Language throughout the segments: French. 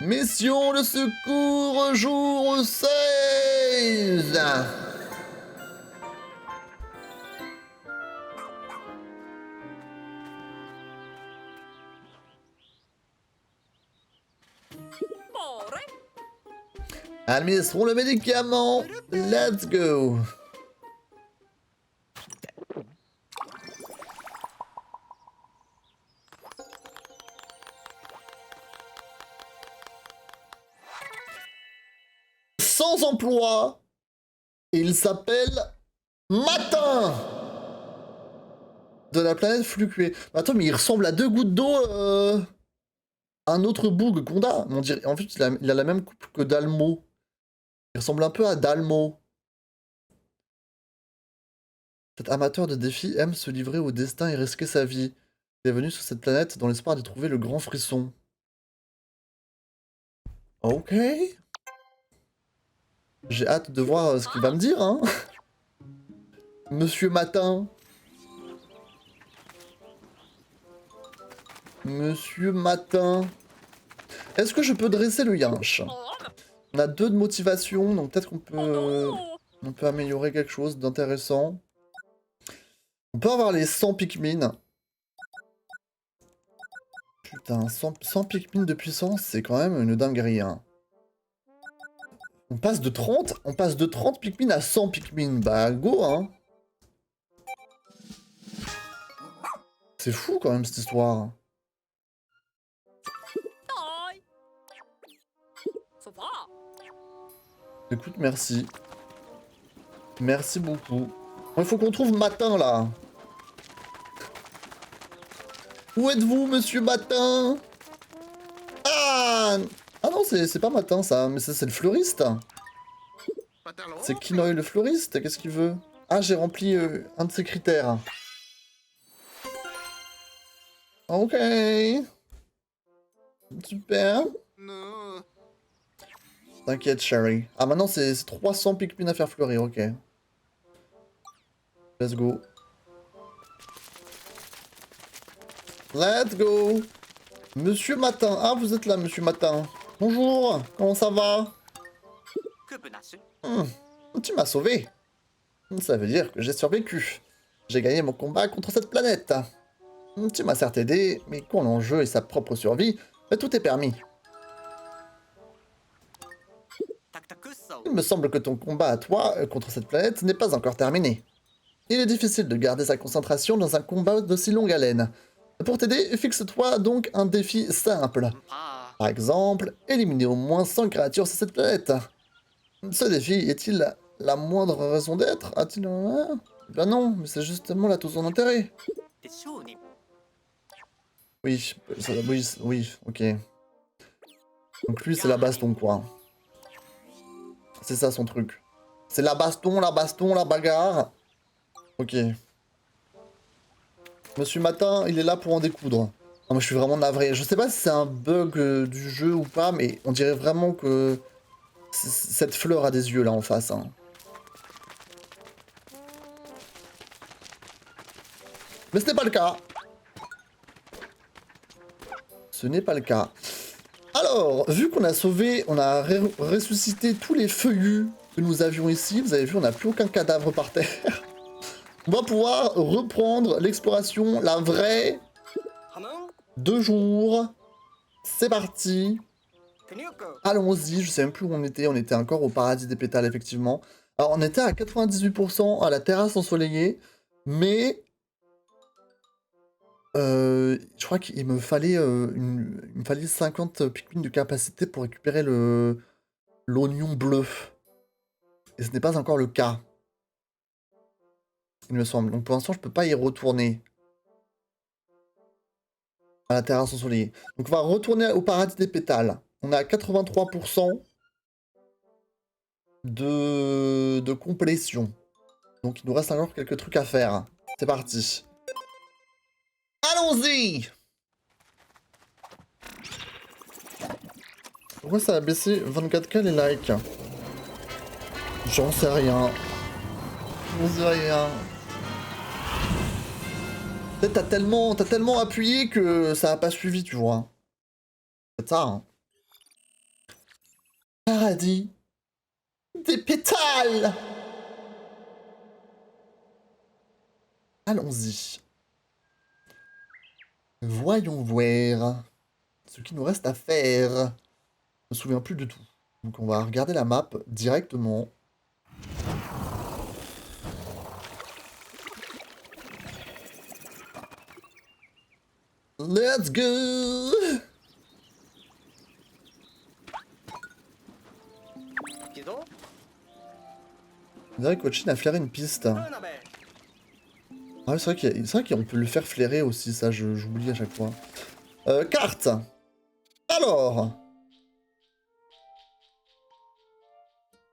Mission de secours, jour 16. Administrons le médicament. Let's go. Sans emploi. Il s'appelle Matin de la planète Fluctuée. Attends, mais il ressemble à deux gouttes d'eau. Un autre boug qu'on a. On dirait... En fait, il a la même coupe que Dalmo. Il ressemble un peu à Dalmo. Cet amateur de défis aime se livrer au destin et risquer sa vie. Il est venu sur cette planète dans l'espoir d'y trouver le grand frisson. Ok. J'ai hâte de voir ce qu'il va me dire, hein. Monsieur Matin. Monsieur Matin. Est-ce que je peux dresser le yinche? On a 2 de motivation, donc peut-être qu'on peut améliorer quelque chose d'intéressant. On peut avoir les 100 Pikmin. Putain, 100 Pikmin de puissance, c'est quand même une dinguerie, hein. On passe de 30 Pikmin à 100 Pikmin. Bah, go, hein. C'est fou, quand même, cette histoire. Écoute, merci. Merci beaucoup. Il faut qu'on trouve Matin, là. Où êtes-vous, monsieur Matin? Ah! Ah non, c'est pas Matin, ça. Mais ça, c'est le fleuriste. C'est Kinoy le fleuriste. Qu'est-ce qu'il veut? Ah, j'ai rempli un de ses critères. Ok. Super. T'inquiète, Sherry. Ah, maintenant, c'est 300 Pikmin à faire fleurir, ok. Let's go. Let's go. Monsieur Matin. Ah, vous êtes là, monsieur Matin. Bonjour. Comment ça va? Tu m'as sauvé. Ça veut dire que j'ai survécu. J'ai gagné mon combat contre cette planète. Tu m'as certes aidé, mais quand l'enjeu est sa propre survie, tout est permis. Il me semble que ton combat à toi contre cette planète n'est pas encore terminé. Il est difficile de garder sa concentration dans un combat d'aussi longue haleine. Pour t'aider, fixe-toi donc un défi simple. Par exemple, éliminer au moins 100 créatures sur cette planète. Ce défi est-il la moindre raison d'être? A-t-il... Ben non, mais c'est justement là tout son intérêt. Oui, oui, ok. Donc lui, c'est la baston, quoi. C'est ça son truc. C'est la baston, la bagarre. Ok. Monsieur Matin, il est là pour en découdre. Non, mais je suis vraiment navré. Je sais pas si c'est un bug du jeu ou pas, mais on dirait vraiment que cette fleur a des yeux là en face. Hein. Mais ce n'est pas le cas. Ce n'est pas le cas. Alors, vu qu'on a sauvé, on a ressuscité tous les feuillus que nous avions ici, vous avez vu, on n'a plus aucun cadavre par terre. On va pouvoir reprendre l'exploration, la vraie. 2 jours. C'est parti. Allons-y, je sais même plus où on était encore au paradis des pétales, effectivement. Alors, on était à 98% à la terrasse ensoleillée, mais... je crois qu'il me fallait, il me fallait 50 Pikmin de capacité pour récupérer l'oignon bleu. Et ce n'est pas encore le cas. Il me semble. Donc pour l'instant, je peux pas y retourner. À la terrasse ensoleillée. Donc on va retourner au paradis des pétales. On est à 83% de complétion. Donc il nous reste encore quelques trucs à faire. C'est parti. Allons-y! Pourquoi ça a baissé 24K les likes? J'en sais rien. J'en sais rien. Peut-être t'as tellement appuyé que ça a pas suivi, tu vois. C'est ça, hein. Paradis des pétales. Allons-y. Voyons voir ce qu'il nous reste à faire. Je me souviens plus du tout. Donc on va regarder la map directement. Let's go! On dirait que Cochin a flairé une piste. Ah, c'est vrai qu'on peut le faire flairer aussi, ça j'oublie à chaque fois. Carte! Alors!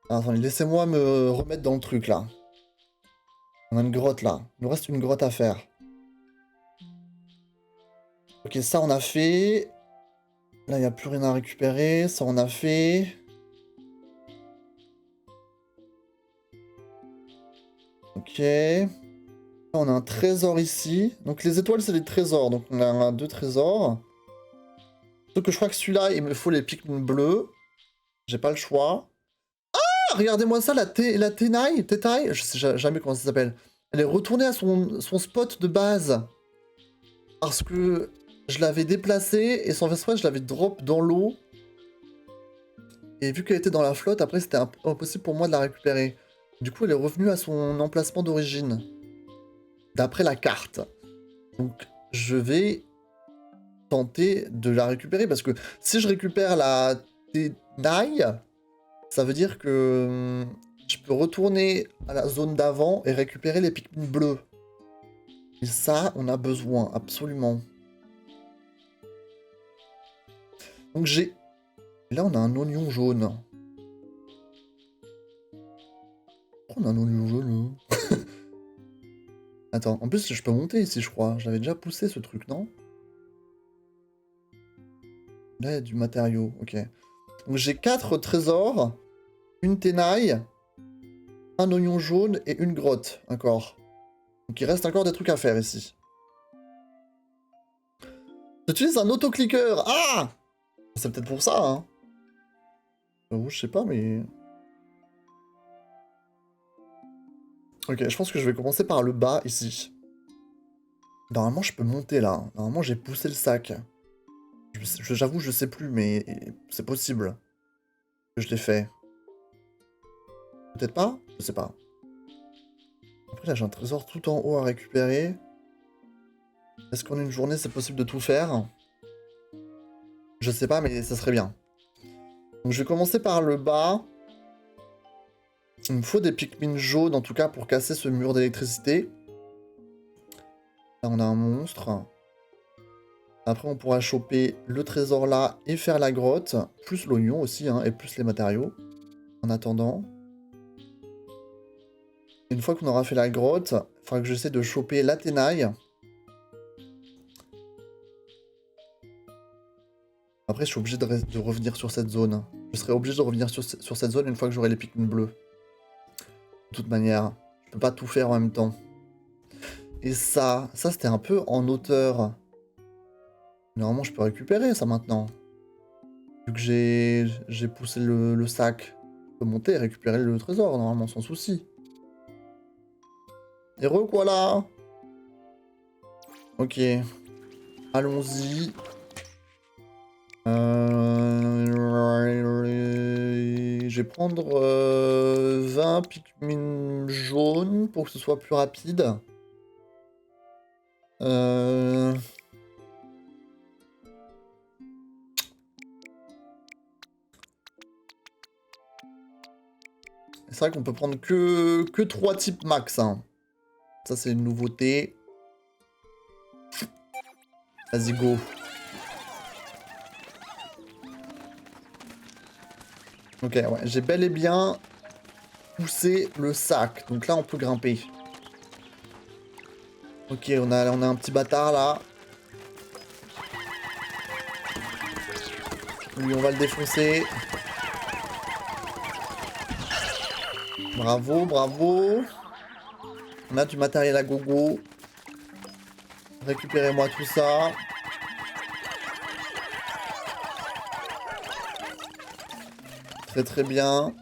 Attendez, laissez-moi me remettre dans le truc là. On a une grotte là. Il nous reste une grotte à faire. Ok, ça on a fait. Là, il n'y a plus rien à récupérer. Ça on a fait. Ok. Là, on a un trésor ici. Donc les étoiles, c'est les trésors. Donc on a deux trésors. Sauf que je crois que celui-là, il me faut les Pikmin bleus. J'ai pas le choix. Ah, regardez-moi ça, la Tenaille, je sais jamais comment ça s'appelle. Elle est retournée à son spot de base. Parce que je l'avais déplacée et sans faire je l'avais drop dans l'eau. Et vu qu'elle était dans la flotte, après c'était impossible pour moi de la récupérer. Du coup, elle est revenue à son emplacement d'origine. D'après la carte. Donc, je vais tenter de la récupérer. Parce que si je récupère la Tenaille, ça veut dire que je peux retourner à la zone d'avant et récupérer les Pikmin bleus. Et ça, on a besoin, absolument. Donc j'ai... Là, on a un oignon jaune. Pourquoi on a un oignon jaune, là? Attends, en plus, je peux monter ici, je crois. J'avais déjà poussé ce truc, non? Là, il y a du matériau, ok. Donc j'ai 4 trésors, une tenaille, un oignon jaune et une grotte, encore. Donc il reste encore des trucs à faire ici. J'utilise un autocliqueur. Ah! C'est peut-être pour ça, hein. Je sais pas, mais... Ok, je pense que je vais commencer par le bas, ici. Normalement, je peux monter, là. Normalement, j'ai poussé le sac. J'avoue, je sais plus, mais c'est possible que je l'ai fait. Peut-être pas? Je sais pas. Après, là, j'ai un trésor tout en haut à récupérer. Est-ce qu'en une journée, c'est possible de tout faire? Je sais pas, mais ça serait bien. Donc, je vais commencer par le bas. Il me faut des Pikmin jaunes, en tout cas, pour casser ce mur d'électricité. Là, on a un monstre. Après, on pourra choper le trésor là et faire la grotte. Plus l'oignon aussi, hein, et plus les matériaux. En attendant. Une fois qu'on aura fait la grotte, il faudra que j'essaie de choper la tenaille. Après, je suis obligé de revenir sur cette zone. Je serai obligé de revenir sur cette zone une fois que j'aurai les Pikmin bleus. De toute manière, je peux pas tout faire en même temps. Et ça c'était un peu en hauteur. Normalement, je peux récupérer ça maintenant. Vu que j'ai poussé le sac. Je peux monter et récupérer le trésor, normalement, sans souci. Et voilà. Ok. Allons-y. Je vais prendre 20 Pikmin jaunes pour que ce soit plus rapide. C'est vrai qu'on peut prendre que 3 types max. Hein. Ça, c'est une nouveauté. Vas-y, go. Ok, ouais, j'ai bel et bien poussé le sac. Donc là, on peut grimper. Ok, on a un petit bâtard, là. Lui, on va le défoncer. Bravo, bravo. On a du matériel à gogo. Récupérez-moi tout ça. Très très bien.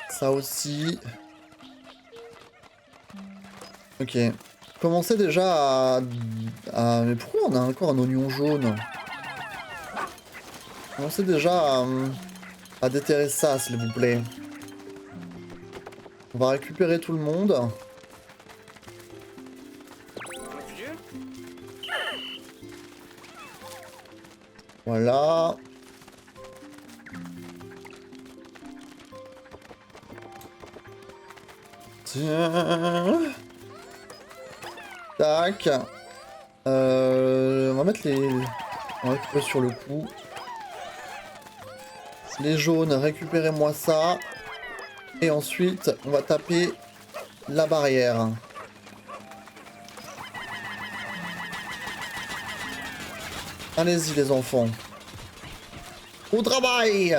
Ça aussi. Ok. Commencez déjà Mais pourquoi on a encore un oignon jaune? Commencez déjà à déterrer ça, s'il vous plaît. On va récupérer tout le monde. Voilà. Tiens. Tac. On va mettre les... On va récupérer sur le coup. Les jaunes, récupérez-moi ça. Et ensuite, on va taper la barrière. Allez-y les enfants. Au travail!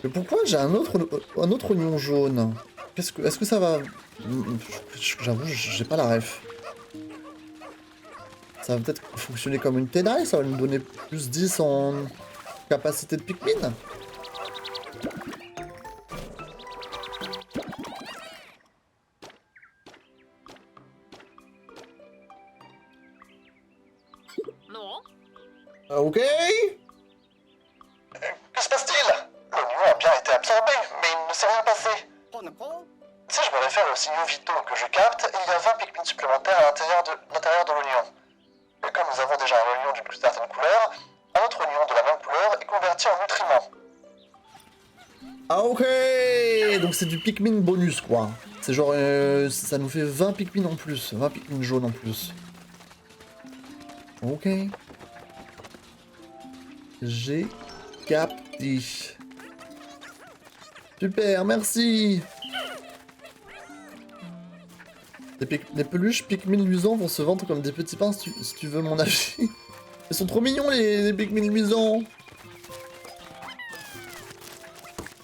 Mais pourquoi j'ai un autre oignon jaune? Est-ce que ça va... J'avoue, j'ai pas la ref. Ça va peut-être fonctionner comme une tenaille, ça va nous donner plus 10 en capacité de Pikmin. Non. Ok. Que se passe-t-il? L'oignon a bien été absorbé, mais il ne s'est rien passé. Si je me réfère aux signaux vitaux que je capte, il y a 20 Pikmin supplémentaires à l'intérieur de l'oignon. Et comme nous avons déjà un oignon d'une plus certaine couleur, un autre oignon de la même couleur est converti en nutriments. Ah ok. Donc c'est du Pikmin bonus quoi. C'est genre... ça nous fait 20 Pikmin en plus. 20 Pikmin jaunes en plus. Ok. J'ai capté. Super, merci. Les peluches Pikmin luisants vont se vendre comme des petits pains si tu veux mon avis. Ils sont trop mignons les Pikmin luisants.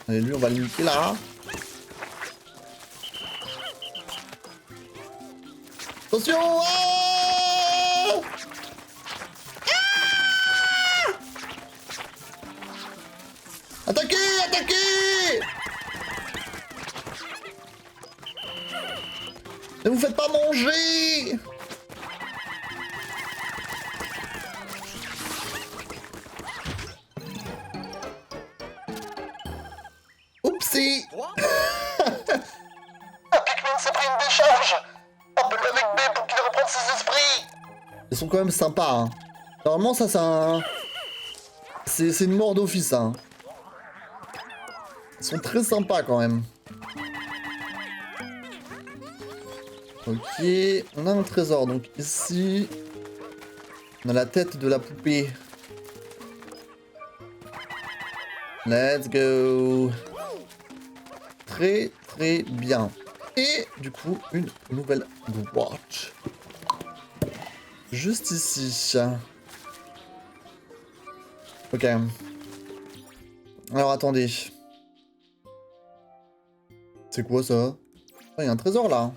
Allez, lui on va le niquer là. Attention! Oh! Attaquez! Attaquez! Ne vous faites pas manger! Oupsie! Un Pikmin s'est pris une décharge! Appelle-le avec B pour qu'il reprenne ses esprits! Ils sont quand même sympas, hein. Normalement, ça, c'est un... C'est une mort d'office, hein. Ils sont très sympas, quand même. Ok, on a un trésor, donc ici... On a la tête de la poupée. Let's go. Très, très bien. Et, du coup, une nouvelle grotte. Juste ici. Ok. Alors, attendez. C'est quoi, ça? Ah, il y a un trésor, là.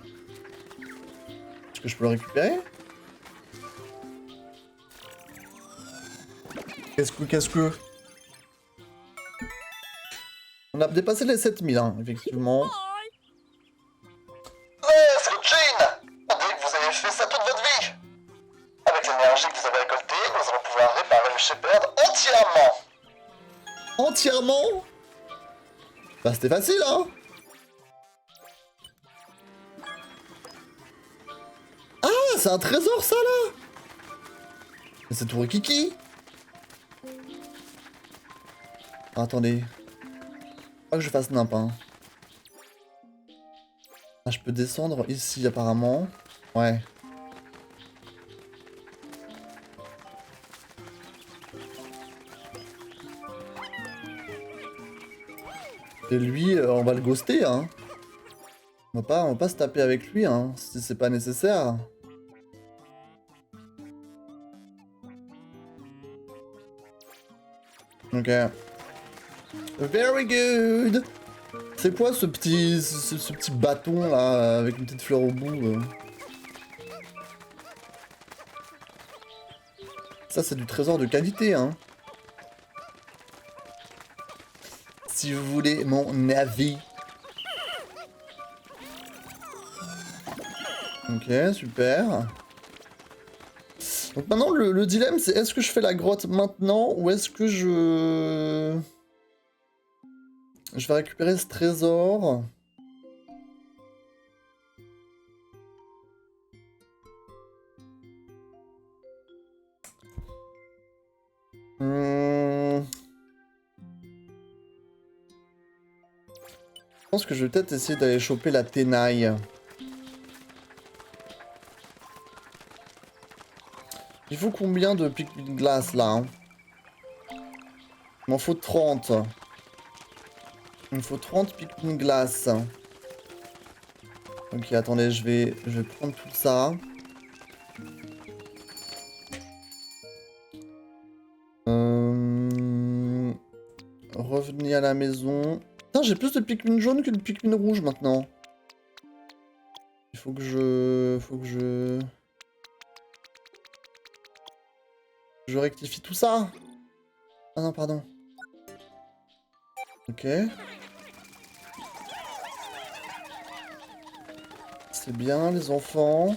Est-ce que je peux le récupérer? Qu'est-ce que... On a dépassé les 7000, hein, effectivement. C'est le Jane! On dirait que vous avez fait ça toute votre vie! Avec l'énergie que vous avez récoltée, nous allons pouvoir réparer le Shepherd entièrement! Entièrement? Bah, c'était facile, hein? Ah, c'est un trésor, ça, là! Mais c'est tout Rikiki! Ah, attendez. Pas que je fasse nimp, hein. Ah, je peux descendre ici, apparemment. Ouais. Et lui, on va le ghoster, hein. On va pas se taper avec lui, hein, si c'est pas nécessaire. Ok. Very good. C'est quoi ce petit bâton là avec une petite fleur au bout Ça c'est du trésor de qualité hein. si vous voulez mon avis. Ok, super. Donc maintenant, le dilemme, c'est est-ce que je fais la grotte maintenant ou est-ce que je vais récupérer ce trésor. Je pense que je vais peut-être essayer d'aller choper la tenaille. Il faut combien de pics de glace là hein? Il m'en faut 30. Il me faut 30 pics de glace. Ok, attendez, je vais prendre tout ça. Revenir à la maison. Putain, j'ai plus de Pikmin jaune que de Pikmin rouge maintenant. Il faut que je... Je rectifie tout ça. Ah non, pardon. Ok. C'est bien, les enfants.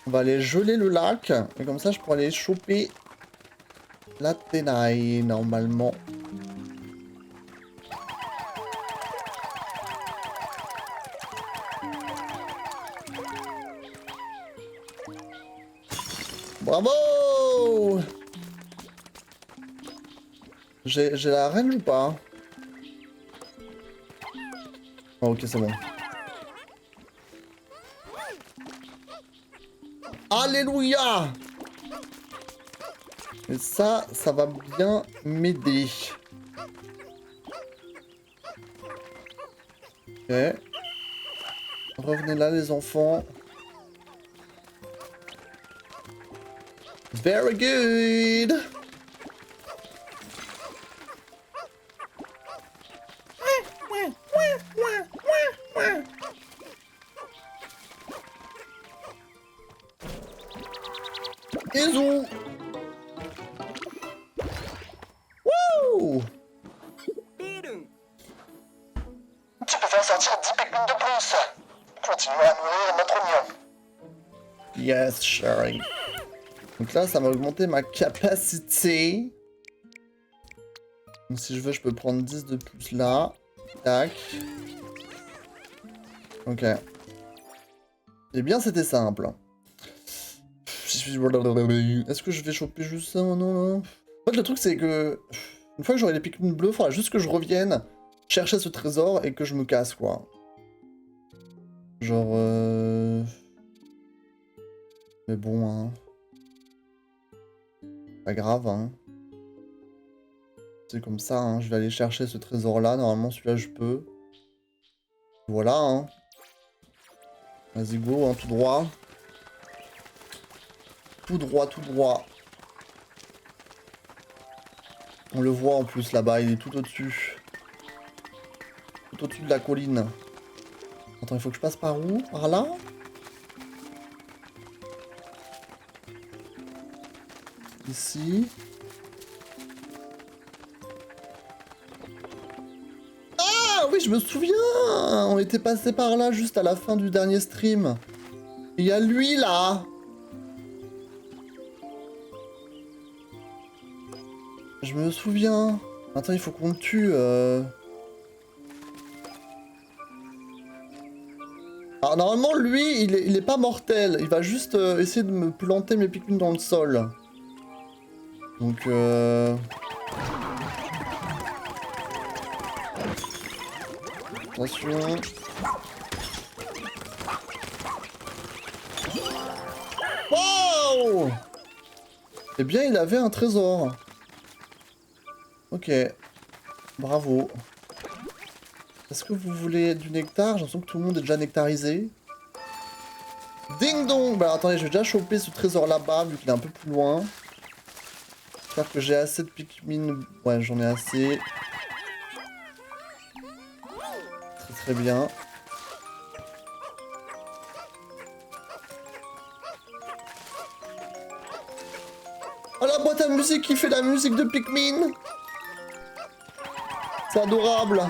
On va aller geler le lac. Et comme ça, je pourrais aller choper la tenaille, normalement. Bravo! J'ai la reine ou pas? Oh, ok, c'est bon. Alléluia! Et ça va bien m'aider. Ok. Revenez là, les enfants. Very good! Bisous! Wouh! Tu peux faire sortir 10 Pikmin de plus. Continue à nourrir notre oignon. Yes, sharing. Donc là, ça va augmenter ma capacité. Donc si je veux, je peux prendre 10 de plus là. Tac. Ok. Eh bien, c'était simple. Est-ce que je vais choper juste ça? Non, non. En fait, le truc, c'est que... Une fois que j'aurai les Pikmin bleus, il faudra juste que je revienne chercher ce trésor et que je me casse, quoi. Genre... Mais bon, hein. Pas grave, hein. C'est comme ça, hein. Je vais aller chercher ce trésor-là. Normalement, celui-là, je peux. Voilà, hein. Vas-y, go, hein, tout droit. Tout droit, tout droit. On le voit en plus là-bas, il est tout au-dessus. Tout au-dessus de la colline. Attends, il faut que je passe par où? Par là? Ici. Ah oui, je me souviens! On était passé par là juste à la fin du dernier stream. Il y a lui là! Je me souviens. Attends, il faut qu'on le tue. Alors normalement, lui, il est pas mortel. Il va juste essayer de me planter mes Pikmin dans le sol. Donc attention. Wow! Eh bien, il avait un trésor. Ok. Bravo. Est-ce que vous voulez du nectar? J'ai l'impression que tout le monde est déjà nectarisé. Ding dong! Bah attendez, je vais déjà choper ce trésor là-bas, vu qu'il est un peu plus loin. J'espère que j'ai assez de Pikmin. Ouais, j'en ai assez. Très très bien. Oh, la boîte à musique qui fait la musique de Pikmin! C'est adorable.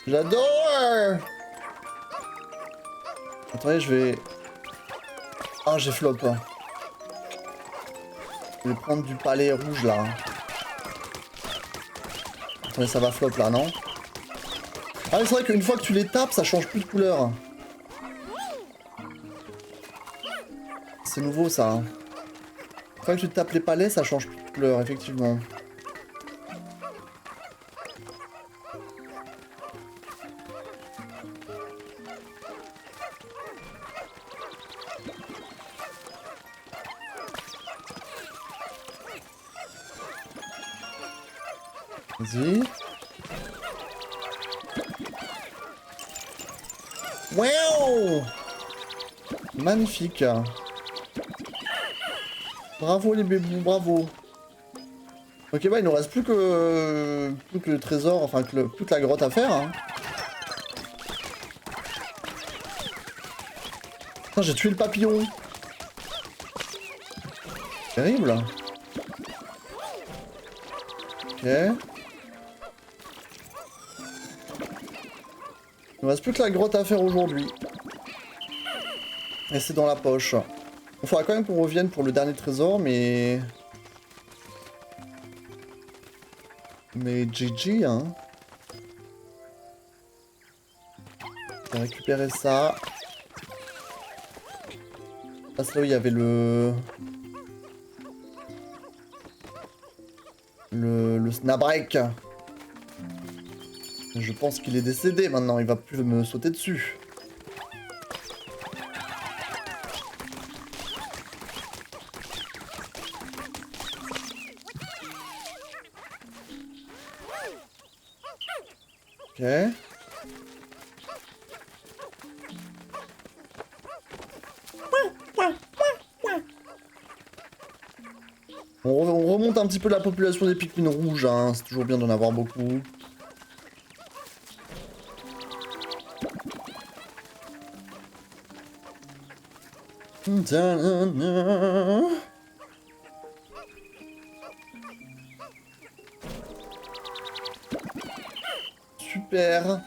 J'adore. Attendez, je vais... Ah, j'ai flop. Je vais prendre du palais rouge, là. Attendez, ça va flop, là, non? Ah, c'est vrai qu'une fois que tu les tapes, ça change plus de couleur. C'est nouveau, ça. Une fois que tu tapes les palais, ça change plus de couleur, effectivement. Vas-y. Wow! Magnifique. Bravo les bébés, bravo. Ok, bah il nous reste plus que le trésor, enfin toute la grotte à faire. Hein. Putain, j'ai tué le papillon. Terrible. Ok. Il ne reste plus que la grotte à faire aujourd'hui. Et c'est dans la poche. Il faudra quand même qu'on revienne pour le dernier trésor, mais... Mais GG, hein. On va récupérer ça. Ah, c'est là où il y avait le Snapdrake. Je pense qu'il est décédé maintenant, il va plus me sauter dessus. Ok. On remonte un petit peu la population des Pikmin rouges, hein. C'est toujours bien d'en avoir beaucoup. Super.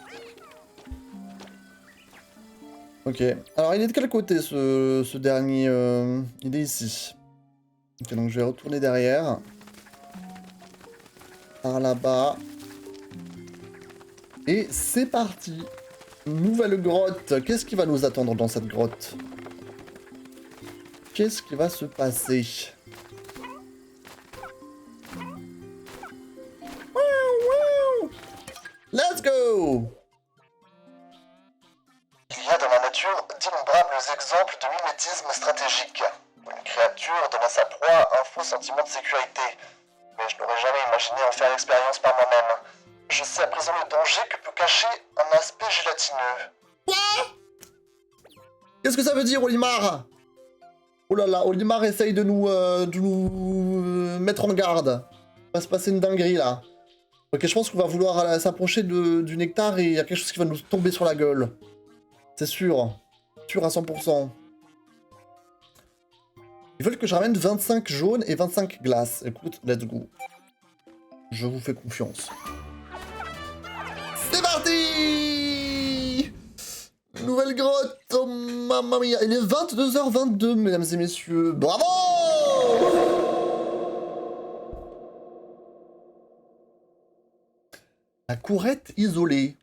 Ok. Alors, il est de quel côté, ce dernier il est ici. Ok, donc je vais retourner derrière. Par là-bas. Et c'est parti. Nouvelle grotte. Qu'est-ce qui va nous attendre dans cette grotte? Qu'est-ce qui va se passer? Let's go! Il y a dans la nature d'innombrables exemples de mimétisme stratégique. Une créature donne à sa proie un faux sentiment de sécurité. Mais je n'aurais jamais imaginé en faire l'expérience par moi-même. Je sais à présent le danger que peut cacher un aspect gélatineux. Quoi? Qu'est-ce que ça veut dire, Olimar? Oh là là, Olimar essaye de nous mettre en garde. Il va se passer une dinguerie, là. Ok, je pense qu'on va vouloir s'approcher du nectar et il y a quelque chose qui va nous tomber sur la gueule. C'est sûr. Sûr à 100%. Ils veulent que je ramène 25 jaunes et 25 glaces. Écoute, let's go. Je vous fais confiance. C'est parti! Nouvelle grotte, oh mamma mia. Il est 22h22, mesdames et messieurs. Bravo! La courette isolée.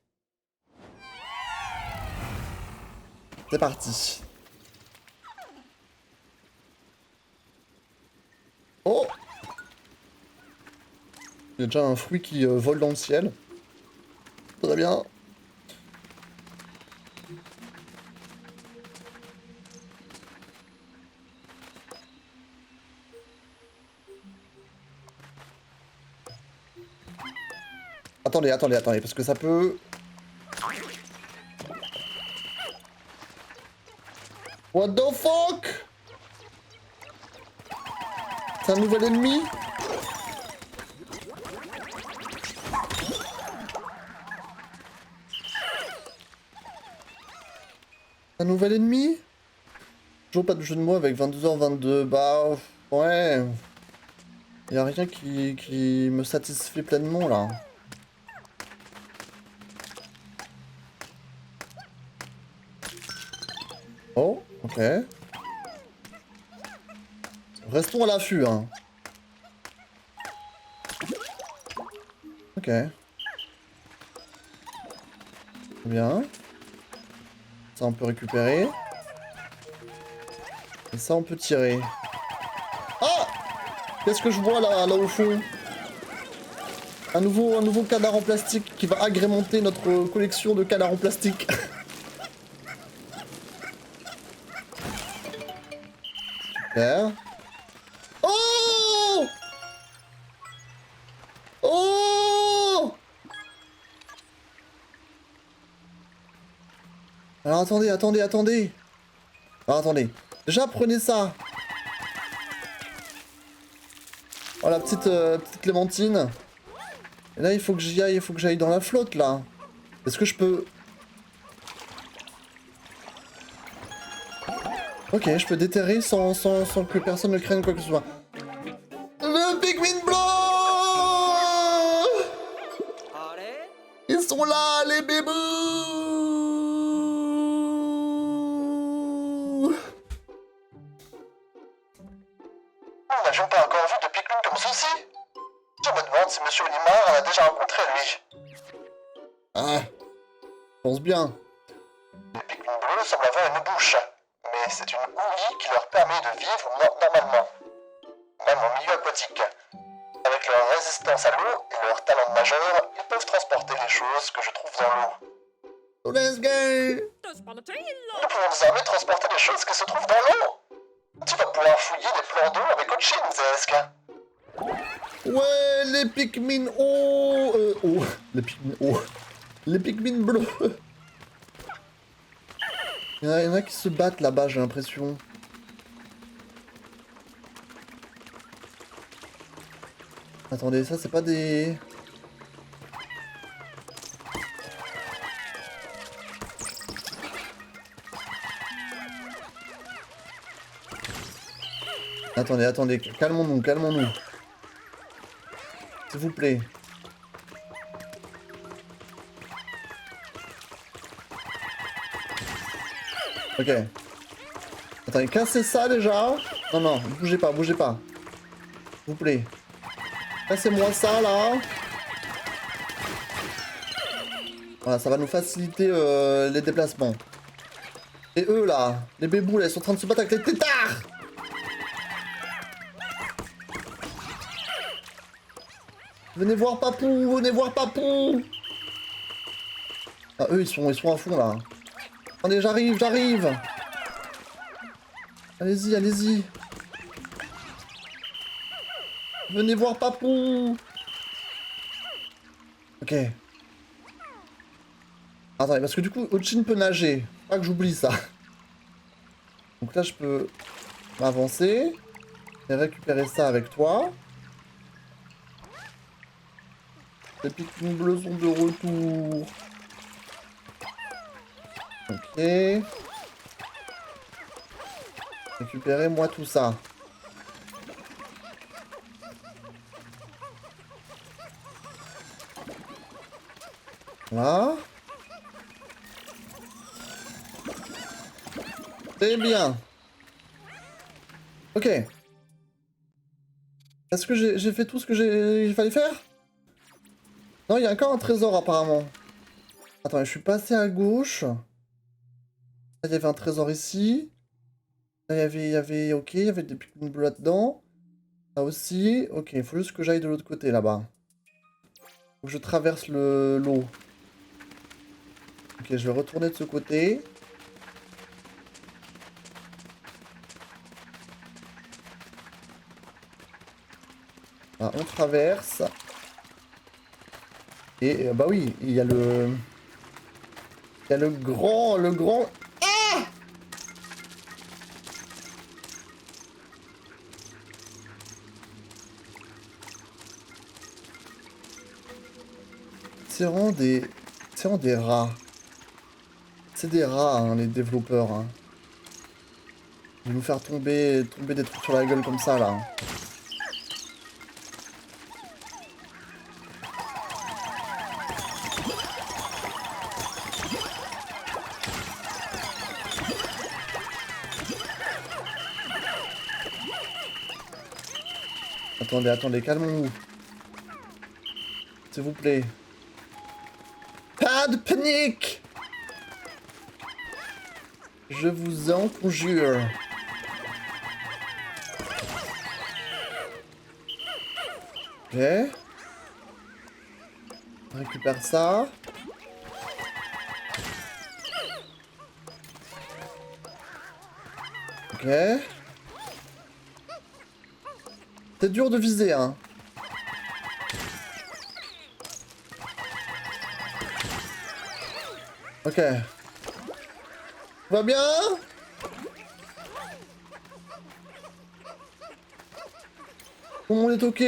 C'est parti. Oh! Il y a déjà un fruit qui vole dans le ciel. Très bien. Attendez, parce que ça peut... What the fuck? C'est un nouvel ennemi? Un nouvel ennemi? Toujours pas de jeu de mots avec 22h22. Bah ouais. Y a rien qui me satisfait pleinement là. Oh, ok. Restons à l'affût, hein. Ok. Bien. Ça, on peut récupérer. Et ça, on peut tirer. Ah! Qu'est-ce que je vois là au fond? Un nouveau canard en plastique qui va agrémenter notre collection de canards en plastique. Super. Oh! Oh! Alors attendez. Alors attendez. Déjà prenez ça. Oh la petite Clémentine. Et là il faut que j'y aille, il faut que j'aille dans la flotte là. Est-ce que je peux... Ok, je peux déterrer sans que personne ne craigne quoi que ce soit. Le Pikmin blanc! Ils sont là, les bébés! Nous n'avions pas encore vu de Pikmin comme ceci. Je me demande si Monsieur Limard en a déjà rencontré, lui. Ah, je pense bien. Les Pikmin bleus semblent avoir une bouche, mais c'est une ouïe qui leur permet de vivre normalement, même en milieu aquatique. Avec leur résistance à l'eau et leur talent de nageur, ils peuvent transporter les choses que je trouve dans l'eau. So let's go! Nous pouvons désormais transporter les choses qui se trouvent dans l'eau. Tu vas pouvoir fouiller les plans d'eau avec Ochin, Zesk. Ouais, les Pikmin les Pikmin Les Pikmin bleus. Il y en a qui se battent là-bas, j'ai l'impression. Attendez, ça c'est pas des... Attendez, calmons-nous. S'il vous plaît. Ok. Attendez, cassez ça déjà. Non, bougez pas. S'il vous plaît. Cassez-moi ça là. Voilà, ça va nous faciliter les déplacements. Et eux là, les bébous là, ils sont en train de se battre avec les têtards. Venez voir papou. Ah eux ils sont à fond là. Attendez, j'arrive. Allez-y. Venez voir papou. Ok. Attendez, parce que du coup, Ochin peut nager. Pas que j'oublie ça. Donc là, je peux m'avancer et récupérer ça avec toi. Les Pikmin bleus sont de retour. Ok. Récupérez-moi tout ça. Voilà. Très bien. Ok. Est-ce que j'ai fait tout ce que il fallait faire? Non, il y a encore un trésor apparemment. Attends, je suis passé à gauche. Là, il y avait un trésor ici. Là, il y avait ok, il y avait des Pikmin bleus là-dedans. Là aussi. Ok, il faut juste que j'aille de l'autre côté là-bas. Faut que je traverse l'eau. Ok, je vais retourner de ce côté. Ah, on traverse. Et bah oui, il y a le... Il y a le grand... Ah! C'est vraiment des rats. C'est des rats, hein, les développeurs. Hein. Ils vont nous faire tomber des trucs sur la gueule comme ça, là. Attendez, calmons-nous. S'il vous plaît. Pas de panique! Je vous en conjure. Ok. On récupère ça. Ok. C'est dur de viser, hein. Ok. Va bien? Tout le monde est ok?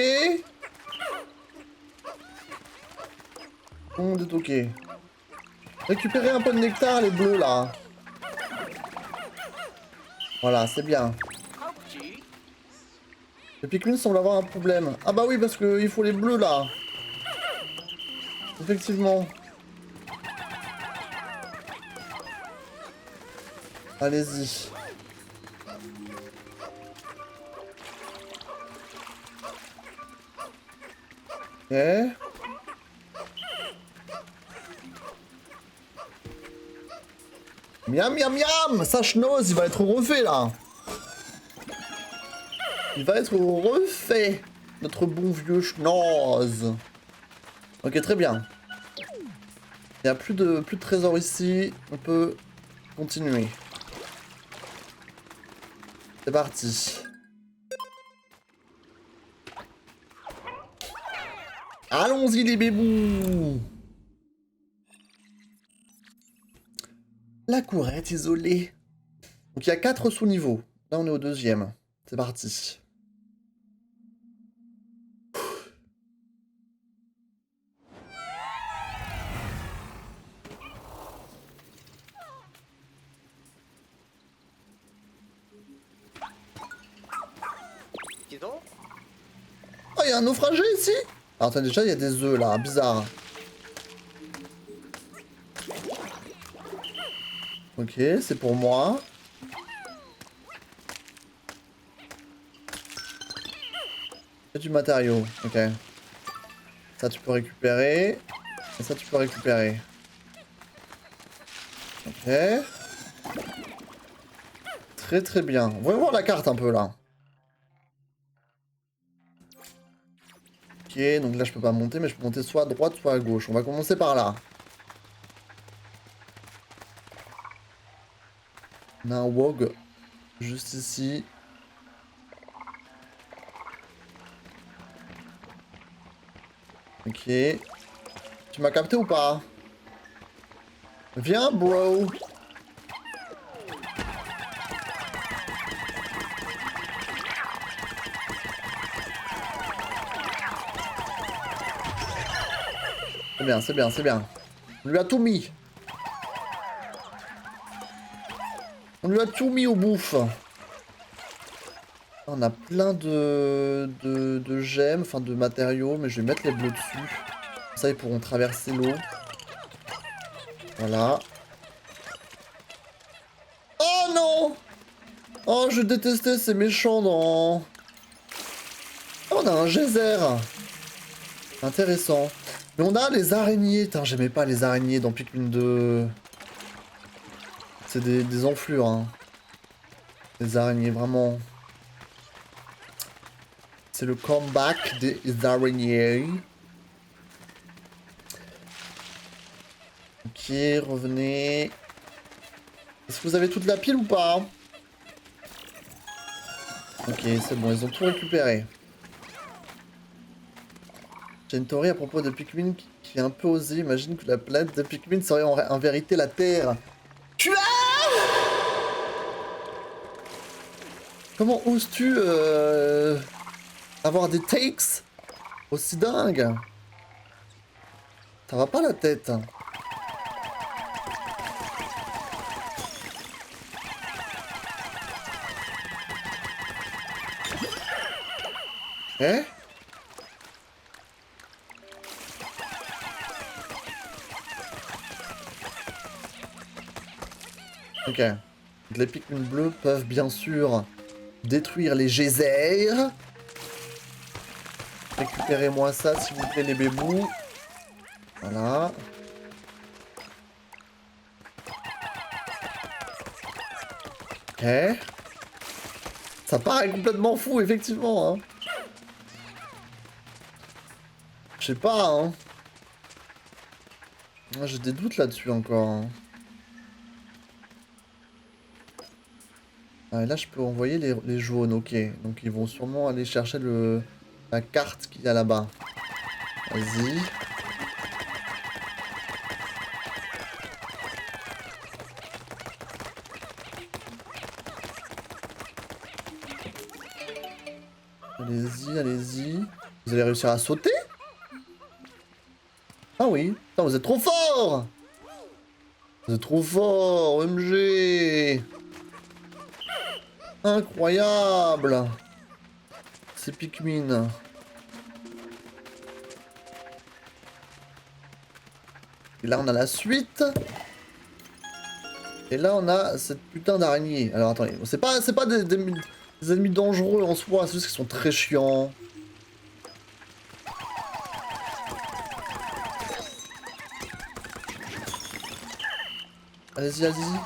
Tout le monde est ok. Récupérez un peu de nectar, les bleus, là. Voilà, c'est bien. Le Pikmin semble avoir un problème. Ah bah oui, parce qu'il faut les bleus, là. Effectivement. Allez-y. Ok. Miam, miam, miam! Ça chenose, il va être refait, là. Il va être refait. Notre bon vieux schnoz. Ok, très bien. Il n'y a plus de trésors ici. On peut continuer. C'est parti. Allons-y les bébous. La courette isolée. Donc il y a 4 sous-niveaux. Là on est au 2e. C'est parti. Oh, il y a un naufragé ici. Alors attends, déjà il y a des œufs là, bizarre. Ok, c'est pour moi. C'est du matériau, ok. Ça tu peux récupérer. Et ça tu peux récupérer. Ok. Très très bien. On va voir la carte un peu là. Ok, donc là je peux pas monter, mais je peux monter soit à droite, soit à gauche. On va commencer par là. On a un WOG juste ici. Ok. Tu m'as capté ou pas? Viens, bro. C'est bien, c'est bien, c'est bien. On lui a tout mis. On lui a tout mis au bouffe. On a plein de gemmes, enfin de matériaux, mais je vais mettre les bleus dessus. Comme ça, ils pourront traverser l'eau. Voilà. Oh non! Oh, je détestais ces méchants dans... Oh, on a un geyser. Intéressant. Mais on a les araignées. Putain, j'aimais pas les araignées dans Pikmin 2. C'est des enflures, hein. Les araignées, vraiment. C'est le comeback des araignées. Ok, revenez. Est-ce que vous avez toute la pile ou pas? Ok, c'est bon, ils ont tout récupéré. J'ai une théorie à propos de Pikmin qui est un peu osée. Imagine que la planète de Pikmin serait en vérité la Terre. Tu as... Comment oses-tu avoir des takes aussi dingues? Ça va pas la tête. Eh? Ok. Les Pikmin bleus peuvent bien sûr détruire les geysers. Récupérez-moi ça s'il vous plaît les bébous. Voilà. Ok. Ça paraît complètement fou effectivement hein. Je sais pas hein. Moi j'ai des doutes là-dessus encore. Hein. Ah, et là, je peux envoyer les jaunes, ok. Donc, ils vont sûrement aller chercher la carte qu'il y a là-bas. Vas-y. Allez-y, allez-y. Vous allez réussir à sauter? Ah oui. Putain, vous êtes trop fort! Vous êtes trop fort, OMG! Incroyable! C'est Pikmin. Et là, on a la suite. Et là, on a cette putain d'araignée. Alors, attendez. C'est pas des ennemis dangereux en soi. C'est juste qu'ils sont très chiants. Allez-y, allez-y.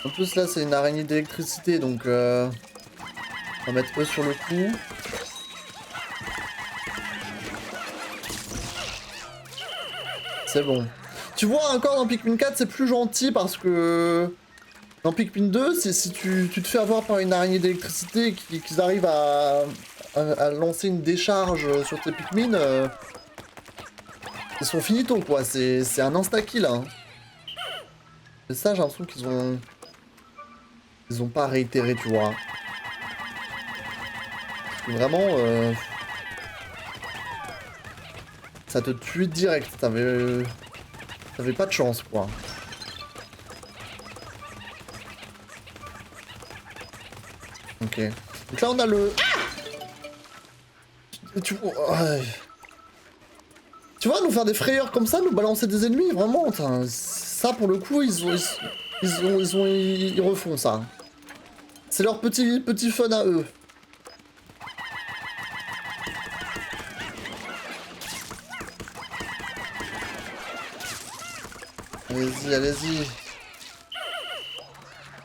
En plus là c'est une araignée d'électricité donc on va mettre eux sur le coup. C'est bon. Tu vois encore dans Pikmin 4 c'est plus gentil parce que dans Pikmin 2 si tu te fais avoir par une araignée d'électricité et qu'ils arrivent à lancer une décharge sur tes Pikmin, ils sont finito quoi, c'est un insta-kill hein. Et ça j'ai l'impression ils ont pas réitéré, tu vois. Vraiment, ça te tue direct. T'avais pas de chance, quoi. Ok. Donc là, on a le... Tu vois, nous faire des frayeurs comme ça, nous balancer des ennemis, vraiment, ça, pour le coup, ils refont ça. C'est leur petit fun à eux. Allez-y, allez-y.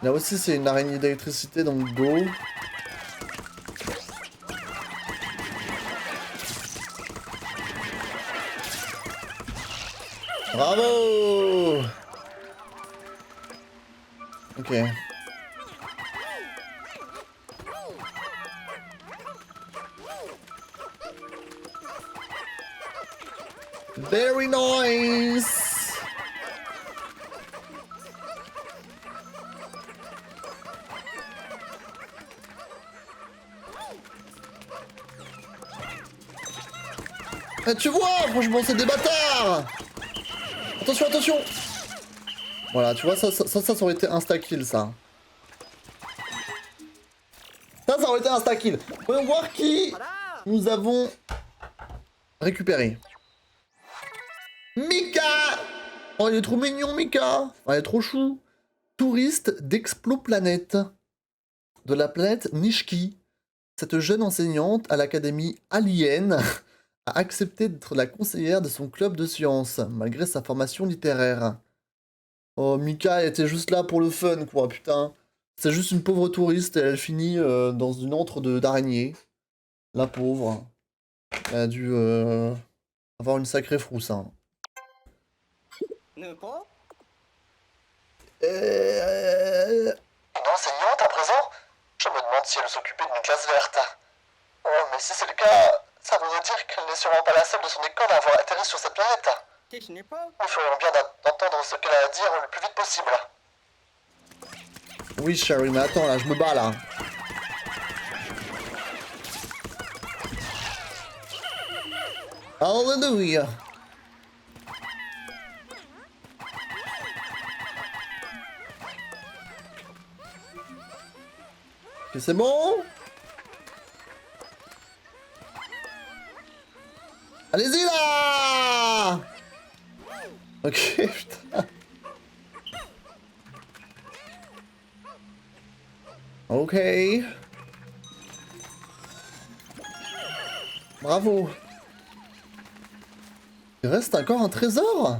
Là aussi, c'est une araignée d'électricité, donc go. Bravo! Ok. Very nice! Ah, tu vois, franchement, c'est des bâtards! Attention, attention! Voilà, tu vois, ça aurait été insta-kill, ça. Ça aurait été insta-kill. Voyons voir qui nous avons récupéré. Mika! Oh, il est trop mignon, Mika! Oh, il est trop chou. Touriste d'Exploplanète. De la planète Nishki. Cette jeune enseignante à l'académie Alien a accepté d'être la conseillère de son club de sciences, malgré sa formation littéraire. Oh, Mika, elle était juste là pour le fun, quoi, putain. C'est juste une pauvre touriste et elle finit dans une antre d'araignée. La pauvre. Elle a dû avoir une sacrée frousse, hein. Une enseignante à présent? Je me demande si elle s'occupait d'une classe verte. Oh, mais si c'est le cas, ça voudrait dire qu'elle n'est sûrement pas la seule de son école à avoir atterri sur cette planète. Nous ferions bien d'entendre ce qu'elle a à dire le plus vite possible. Oui, Sherry, mais attends, là, je me bats, là. Alléluia. Ok, c'est bon? Allez-y là! Ok, putain. Ok. Bravo. Il reste encore un trésor?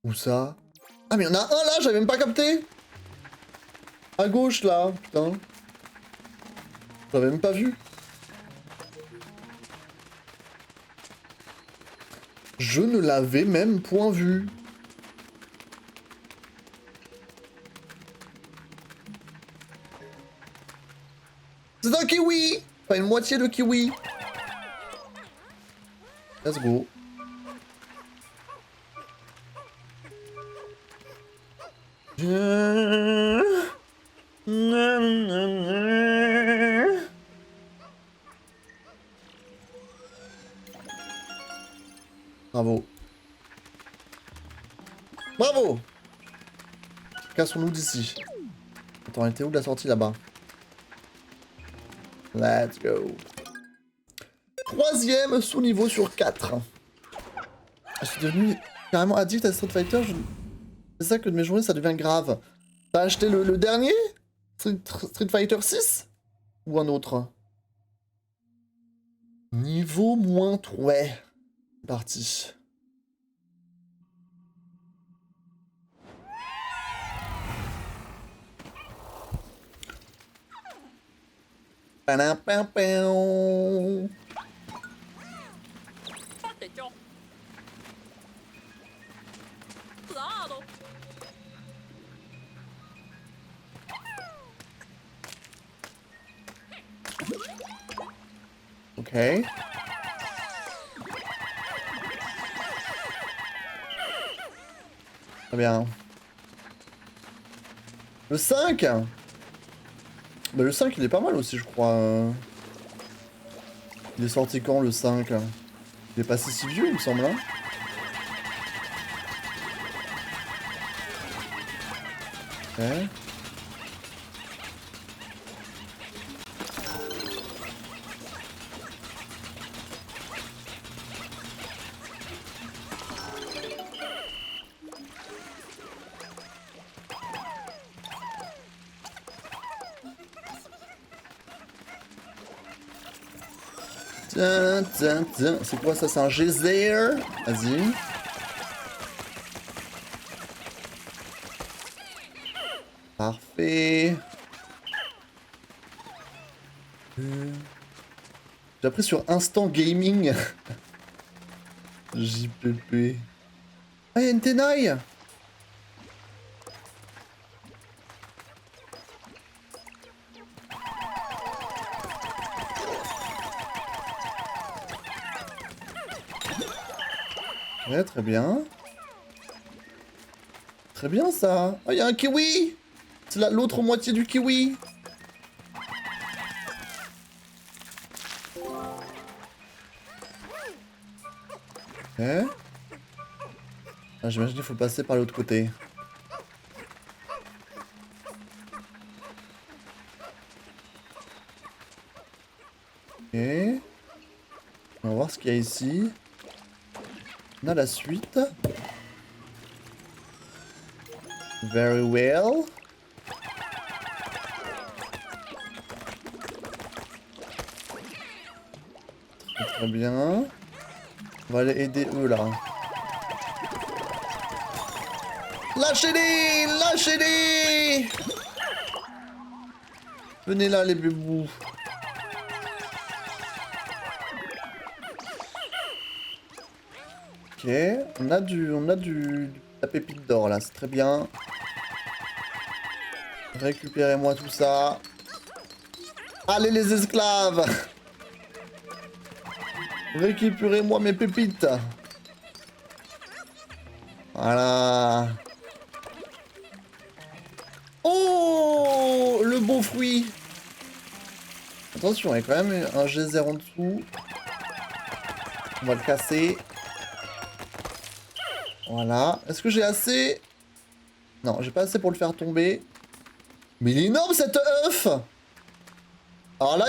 Où ça? Ah mais il y en a un là, j'avais même pas capté. À gauche là, putain. J'avais même pas vu. Je ne l'avais même point vu. C'est un kiwi! Enfin, une moitié de kiwi. Let's go. Bravo. Bravo! Cassons-nous d'ici. Attends, elle était où la sortie là-bas? Let's go. 3e sous-niveau sur 4. Je suis devenu carrément addict à Street Fighter. C'est ça que de mes journées, ça devient grave. T'as acheté le dernier? Street Fighter 6? Ou un autre? Niveau moins 3. Ouais. Parti. Ok. Très bien. Le 5? Bah, le 5 il est pas mal aussi je crois. Il est sorti quand le 5? Il est pas si vieux il me semble hein. Ok. Tiens, tiens, tiens. C'est quoi ça? C'est un geyser? Vas-y. Parfait. J'ai appris sur Instant Gaming. JPP. Ah, il y a une tenaille! Ouais, très bien. Très bien ça. Oh, il y a un kiwi! C'est l'autre moitié du kiwi. Ok. Ah, j'imagine qu'il faut passer par l'autre côté. Ok. On va voir ce qu'il y a ici. On a la suite. Very well. Très bien. On va aller aider eux là. Lâchez-les! Lâchez-les! Venez là les bébous. Ok, on a la pépite d'or là, c'est très bien. Récupérez-moi tout ça. Allez les esclaves! Récupérez-moi mes pépites. Voilà. Oh, le beau fruit. Attention, il y a quand même un geyser en dessous. On va le casser. Voilà. Est-ce que j'ai assez? Non, j'ai pas assez pour le faire tomber. Mais il est énorme cet œuf! Alors là,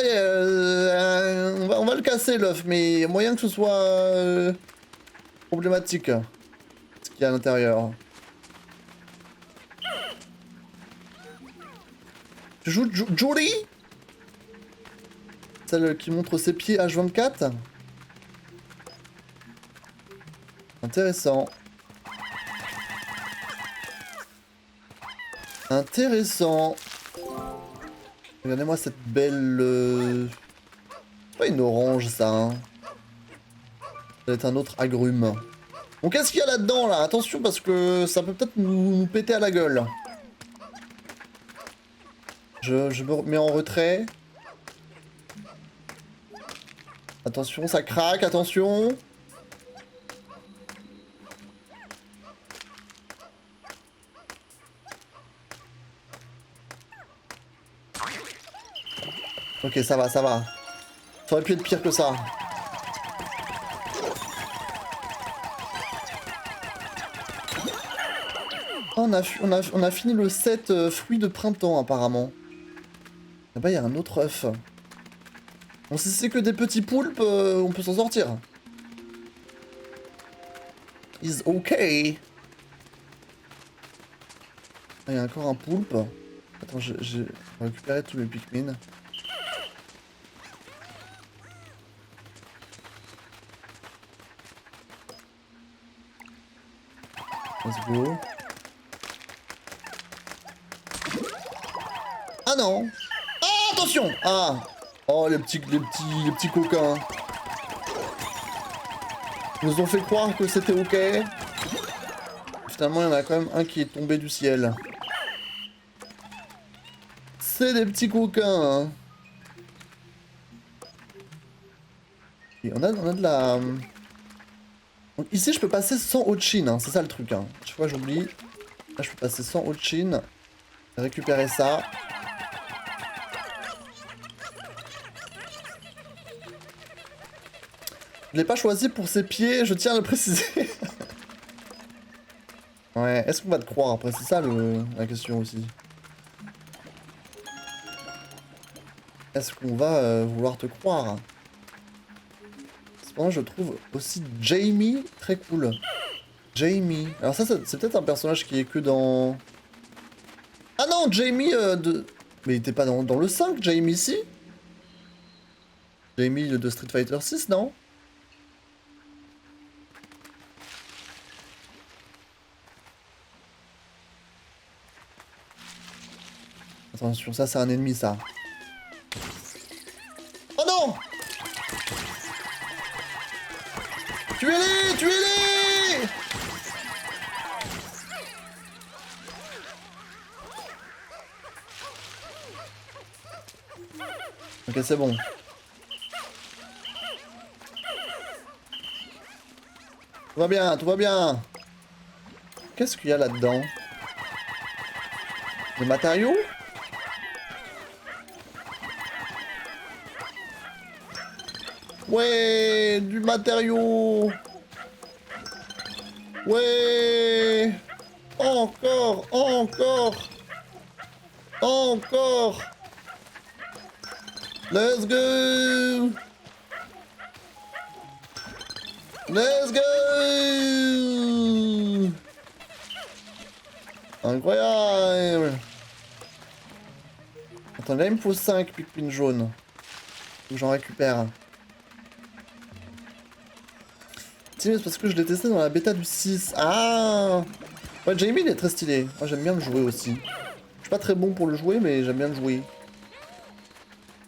on va le casser l'œuf, mais il y a moyen que ce soit problématique. Ce qu'il y a à l'intérieur. Tu joues Julie? Celle qui montre ses pieds H24? Intéressant. Intéressant. Regardez-moi cette belle... C'est pas une orange, ça, hein. Ça va être un autre agrume. Bon, qu'est-ce qu'il y a là-dedans, là? Attention, parce que ça peut peut-être nous péter à la gueule. Je me mets en retrait. Attention, ça craque, attention. Ok, ça va, ça va. Ça aurait pu être pire que ça. Oh, on a fini le set fruits de printemps, apparemment. Là-bas, il y a un autre œuf. Bon, si c'est que des petits poulpes, on peut s'en sortir. Is okay. Ah, il y a encore un poulpe. Attends, j'ai récupéré tous les Pikmin. Let's go. Ah non! Ah, attention! Ah! Oh, les petits coquins. Ils nous ont fait croire que c'était ok. Finalement, il y en a quand même un qui est tombé du ciel. C'est des petits coquins, hein. Et on a de la... Donc ici, je peux passer sans Ochin, hein. C'est ça le truc, hein. Chaque fois, j'oublie. Là, je peux passer sans Ochin. Récupérer ça. Je l'ai pas choisi pour ses pieds, je tiens à le préciser. Ouais, est-ce qu'on va te croire après? C'est ça la question aussi. Est-ce qu'on va vouloir te croire? Cependant, je trouve aussi Jamie très cool. Jamie. Alors ça c'est peut-être un personnage qui est que dans... Ah non, Jamie de... Mais il était pas dans le 5, Jamie, si? Jamie de Street Fighter 6, non? Attention, ça c'est un ennemi, ça. Oh non! Tuez-les! Tuez-les! Ok, c'est bon. Tout va bien, tout va bien. Qu'est-ce qu'il y a là-dedans? Des matériaux? Ouais, du matériau. Ouais. Encore, encore. Encore. Let's go. Let's go. Incroyable. Attends, là il me faut 5 Pikmin jaunes. Faut que j'en récupère. C'est parce que je l'ai testé dans la bêta du 6. Ah! Ouais, Jamie il est très stylé. Moi j'aime bien le jouer aussi. Je suis pas très bon pour le jouer, mais j'aime bien le jouer.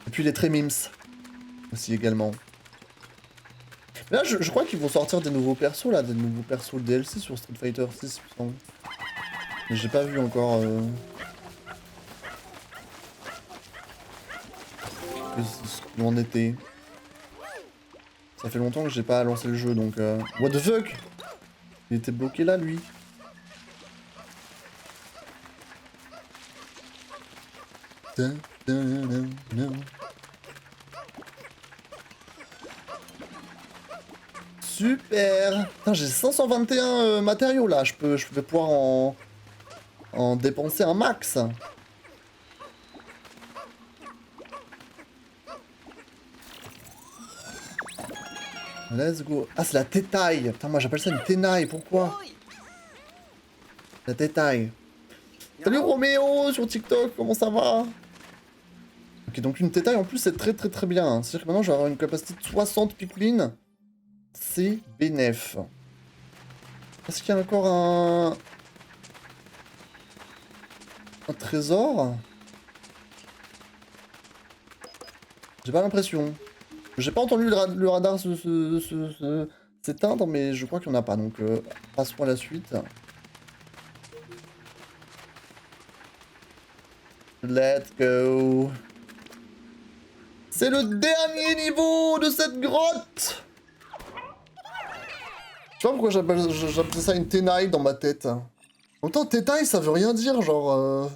Et puis il est très mims. Aussi également. Mais là je crois qu'ils vont sortir des nouveaux persos là, des nouveaux persos DLC sur Street Fighter 6, il me semble. Mais j'ai pas vu encore ce qu'il en était. Ça fait longtemps que j'ai pas lancé le jeu, donc... What the fuck? Il était bloqué là, lui. Super. Putain, j'ai 521 matériaux là, je vais pouvoir en dépenser un max. Let's go. Ah, c'est la tétaille. Putain, moi j'appelle ça une ténaille, pourquoi? La tétaille. Salut Roméo sur TikTok, comment ça va? Ok, donc une tétaille en plus c'est très bien. Hein. C'est-à-dire que maintenant je vais avoir une capacité de 60 piglins. C'est bénef. Est-ce qu'il y a encore un trésor? J'ai pas l'impression. J'ai pas entendu le radar s'éteindre, mais je crois qu'il n'y en a pas, donc passons à la suite. Let's go. C'est le dernier niveau de cette grotte. Je sais pas pourquoi j'appelle ça une ténaille dans ma tête. En même temps, tétaille, ça veut rien dire, genre...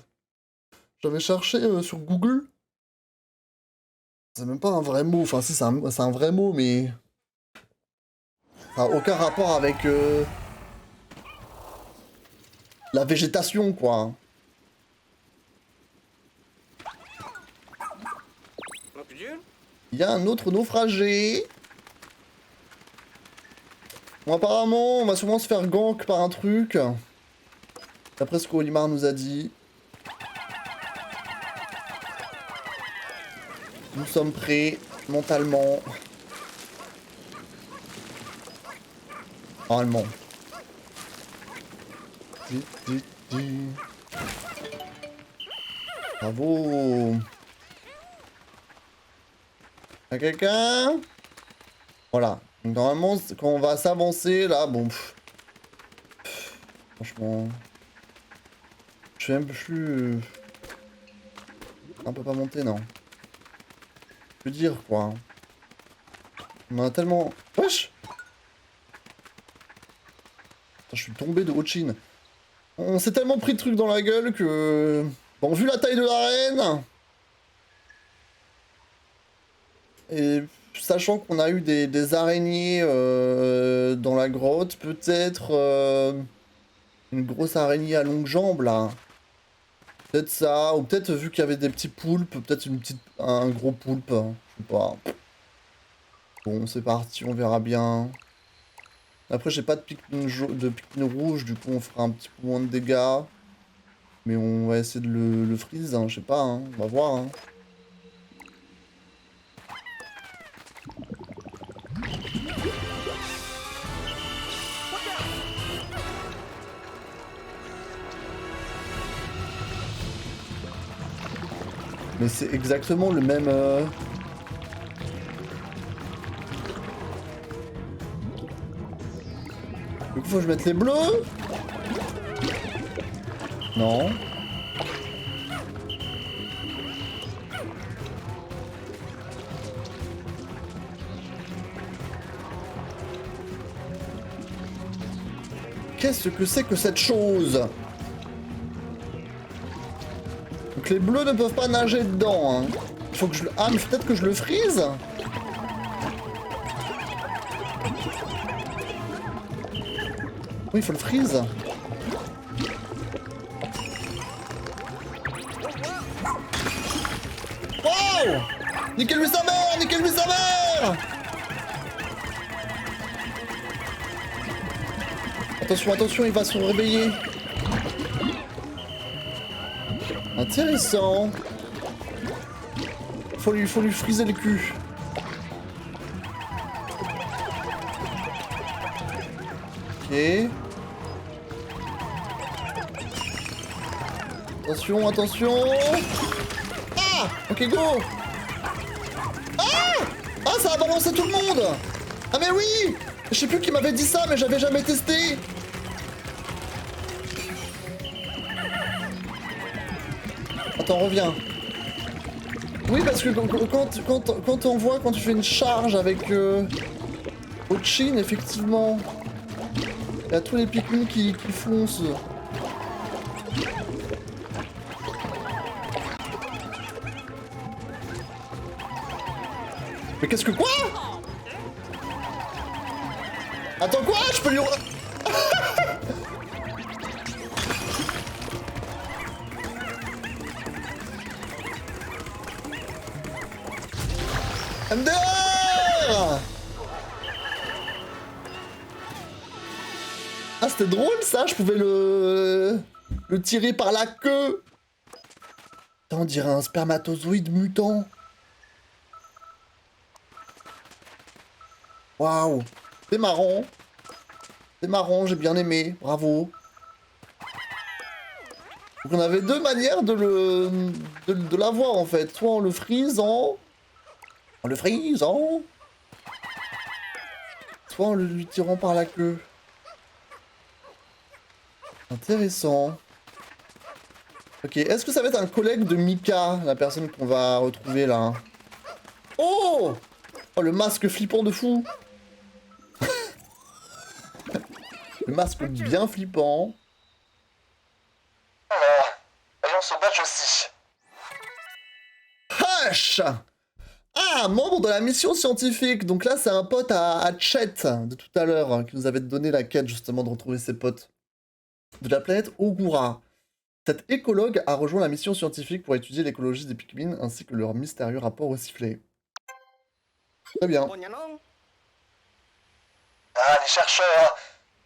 J'avais cherché sur Google. C'est même pas un vrai mot, enfin si, c'est un vrai mot, mais... Ça n'a aucun rapport avec... la végétation, quoi. Il y a un autre naufragé. Bon, apparemment, on va sûrement se faire gank par un truc. D'après ce qu'Olimar nous a dit. Nous sommes prêts, mentalement. Normalement. Bravo. Y'a quelqu'un? Voilà. Donc, normalement, quand on va s'avancer, là, bon... franchement... Je sais même plus... On peut pas monter, non. Je veux dire, quoi. On en a tellement... Wesh! Je suis tombé de Hochin. On s'est tellement pris de trucs dans la gueule que... Bon, vu la taille de l'arène... Et sachant qu'on a eu des araignées dans la grotte, peut-être une grosse araignée à longues jambes là. Peut-être ça, ou peut-être vu qu'il y avait des petits poulpes, peut-être un gros poulpe, hein, je sais pas. Bon, c'est parti, on verra bien. Après, j'ai pas de Pikmin rouge, du coup on fera un petit peu moins de dégâts. Mais on va essayer de le freeze, hein, je sais pas, hein, on va voir. Hein. Mais c'est exactement le même... Du coup, faut que je mette les bleus? Non. Qu'est-ce que c'est que cette chose? Donc les bleus ne peuvent pas nager dedans. Hein. Il faut que je... Ah, mais peut-être que je le freeze? Oui, il faut le freeze. Wow! Niquez-lui sa mère! Niquez-lui sa mère! Attention, attention, il va se réveiller. Intéressant. Faut lui friser le cul. Ok. Attention, attention. Ah! Ok, go! Ah! Ah, ça a balancé tout le monde! Ah mais oui! Je sais plus qui m'avait dit ça, mais j'avais jamais testé. Attends, reviens. Oui, parce que quand on voit, quand tu fais une charge avec Hochin, effectivement, il y a tous les Pikmin qui foncent. Mais qu'est-ce que quoi? Attends quoi? Je peux lui... MDR! Ah, c'était drôle ça, je pouvais le tirer par la queue. Putain, on dirait un spermatozoïde mutant. Waouh, c'est marrant. C'est marrant, j'ai bien aimé, bravo. Donc on avait deux manières de l'avoir en fait. Soit en le frisant. En le frisant. Soit en lui tirant par la queue. Intéressant. Ok, est-ce que ça va être un collègue de Mika, la personne qu'on va retrouver là? Oh! Oh, le masque flippant de fou! Le masque bien flippant. Alors, voyons ce badge aussi. Hush! Ah, membre de la mission scientifique. Donc là, c'est un pote à Chet de tout à l'heure qui nous avait donné la quête justement de retrouver ses potes. De la planète Ogura. Cet écologue a rejoint la mission scientifique pour étudier l'écologie des Pikmin ainsi que leur mystérieux rapport au sifflet. Très bien. Ah, les chercheurs.